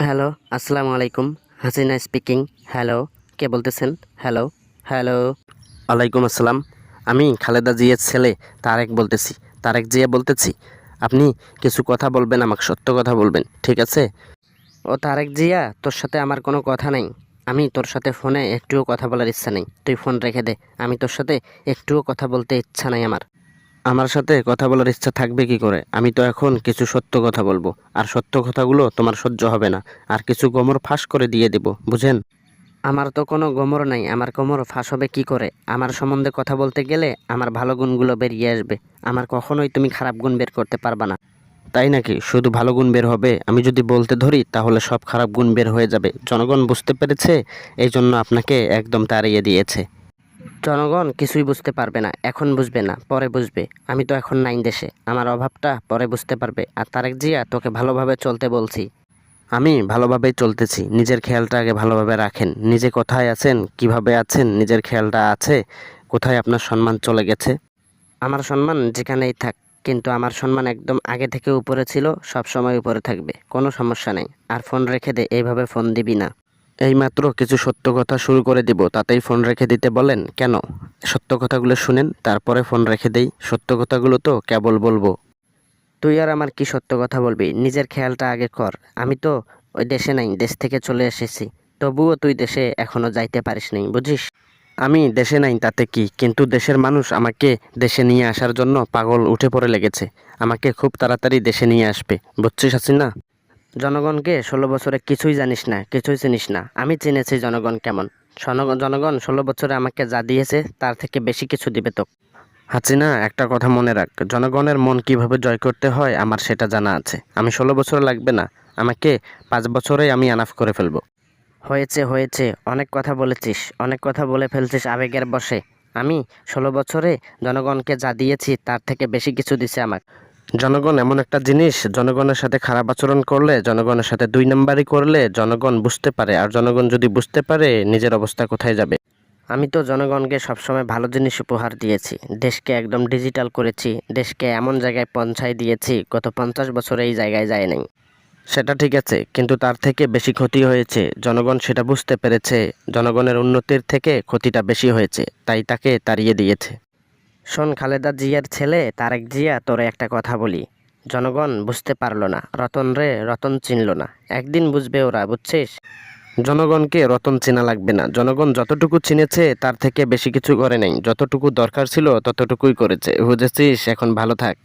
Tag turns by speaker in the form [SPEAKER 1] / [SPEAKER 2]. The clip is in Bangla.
[SPEAKER 1] হ্যালো, আসসালামু আলাইকুম। হাসিনা স্পিকিং। হ্যালো, কে বলতেছেন? Hello, hello. ওয়ালাইকুম আসসালাম। আমি খালেদা জিয়ার ছেলে তারেক বলতেছি। তারেক জিয়া বলতেছি। আপনি কিছু কথা বলবেন, আমাকে সত্য কথা বলবেন, ঠিক আছে? ও তারেক জিয়া, তোর সাথে আমার কোনো কথা নাই। আমি তোর সাথে ফোনে একটুও কথা বলার ইচ্ছা নেই। তুই ফোন রেখে দে। আমি তোর সাথে একটুও কথা বলতে ইচ্ছা নাই আমার। আমার সাথে কথা বলার ইচ্ছা থাকবে কি করে? আমি তো এখন কিছু সত্য কথা বলবো, আর সত্য কথাগুলো তোমার সহ্য হবে না, আর কিছু গোমর ফাঁস করে দিয়ে দেব, বুঝেন? আমার তো কোনো গোমর নাই, আমার গোমর ফাঁস হবে কি করে? আমার সম্বন্ধে কথা বলতে গেলে আমার ভালো গুণগুলো বেরিয়ে আসবে। আমার কখনোই তুমি খারাপ গুণ বের করতে পারবা না। তাই নাকি? শুধু ভালো গুণ বের হবে? আমি যদি বলতে ধরি তাহলে সব খারাপ গুণ বের হয়ে যাবে। জনগণ বুঝতে পেরেছে, এই জন্য আপনাকে একদম তাড়িয়ে দিয়েছে। জনগণ কিছুই বুঝতে পারবে না, এখন বুঝবে না, পরে বুঝবে। আমি তো এখন নাই দেশে, আমার অভাবটা পরে বুঝতে পারবে। আর তারেক জিয়া, তোকে ভালোভাবে চলতে বলছি। আমি ভালোভাবেই চলতেছি, নিজের খেয়ালটা আগে ভালোভাবে রাখেন। নিজে কোথায় আছেন, কিভাবে আছেন, নিজের খেয়ালটা আছে? কোথায় আপনার সম্মান চলে গেছে? আমার সম্মান যেখানেই থাক, কিন্তু আমার সম্মান একদম আগে থেকে উপরে ছিল, সব সময় উপরে থাকবে, কোনো সমস্যা নেই। আর ফোন রেখে দে, এইভাবে ফোন দিবি না। এইমাত্র কিছু সত্য কথা শুরু করে দিব, তাতেই ফোন রেখে দিতে বলেন কেন? সত্য কথাগুলো শুনেন, তারপরে ফোন রেখে দেই। সত্য কথাগুলো তো কেবল বলবো। তুই আর আমার কি সত্য কথা বলবি? নিজের খেয়ালটা আগে কর। আমি তো ওই দেশে নাই, দেশ থেকে চলে এসেছি। তবুও তুই দেশে এখনো যাইতে পারিস নাই, বুঝিস? আমি দেশে নাই তাতে কি, কিন্তু দেশের মানুষ আমাকে দেশে নিয়ে আসার জন্য পাগল উঠে পড়ে লেগেছে। আমাকে খুব তাড়াতাড়ি দেশে নিয়ে আসবে, বুঝছিস হাসিনা? জনগণকে 16 বছরে কিছুই জানিস না, কিছুই চিনিস না। আমি চিনেছি জনগণ কেমন। জনগণ 16 বছরে আমাকে যা দিয়েছে তার থেকে বেশি কিছু দিবে তো। হাসিনা, একটা কথা মনে রাখ, জনগণের মন কিভাবে জয় করতে হয় আমার সেটা জানা আছে। আমি 16 বছর লাগবে না, আমাকে 5 বছরেই আমি আনাফ করে ফেলবো। হয়েছে হয়েছে, অনেক কথা বলেছিস, অনেক কথা বলে ফেলছিস আবেগের বশে। আমি 16 বছরে জনগণকে যা দিয়েছি তার থেকে বেশি কিছু দিছে আমাকে। জনগণ এমন একটা জিনিস, জনগণের সাথে খারাপ আচরণ করলে, জনগণের সাথে 2 নাম্বারি করলে জনগণ বুঝতে পারে, আর জনগণ যদি বুঝতে পারে নিজের অবস্থা কোথায় যাবে। আমি তো জনগণকে সবসময় ভালো জিনিস উপহার দিয়েছি, দেশকে একদম ডিজিটাল করেছি, দেশকে এমন জায়গায় পৌঁছায় দিয়েছি গত 50 বছরে এই জায়গায় যায় নাই। সেটা ঠিক আছে, কিন্তু তার থেকে বেশি ক্ষতি হয়েছে, জনগণ সেটা বুঝতে পেরেছে। জনগণের উন্নতির থেকে ক্ষতিটা বেশি হয়েছে, তাই তাকে তাড়িয়ে দিয়েছে। শোন খালেদা জিয়ার ছেলে তারেক জিয়া, তোরে একটা কথা বলি। জনগণ বুঝতে পারলো না, রতন রে রতন চিনল না। একদিন বুঝবে ওরা, বুঝছিস? জনগণকে রতন চেনা লাগবে না, জনগণ যতটুকু চিনেছে তার থেকে বেশি কিছু করে নাই। যতটুকু দরকার ছিল ততটুকুই করেছে, বুঝেছিস? এখন ভালো থাক।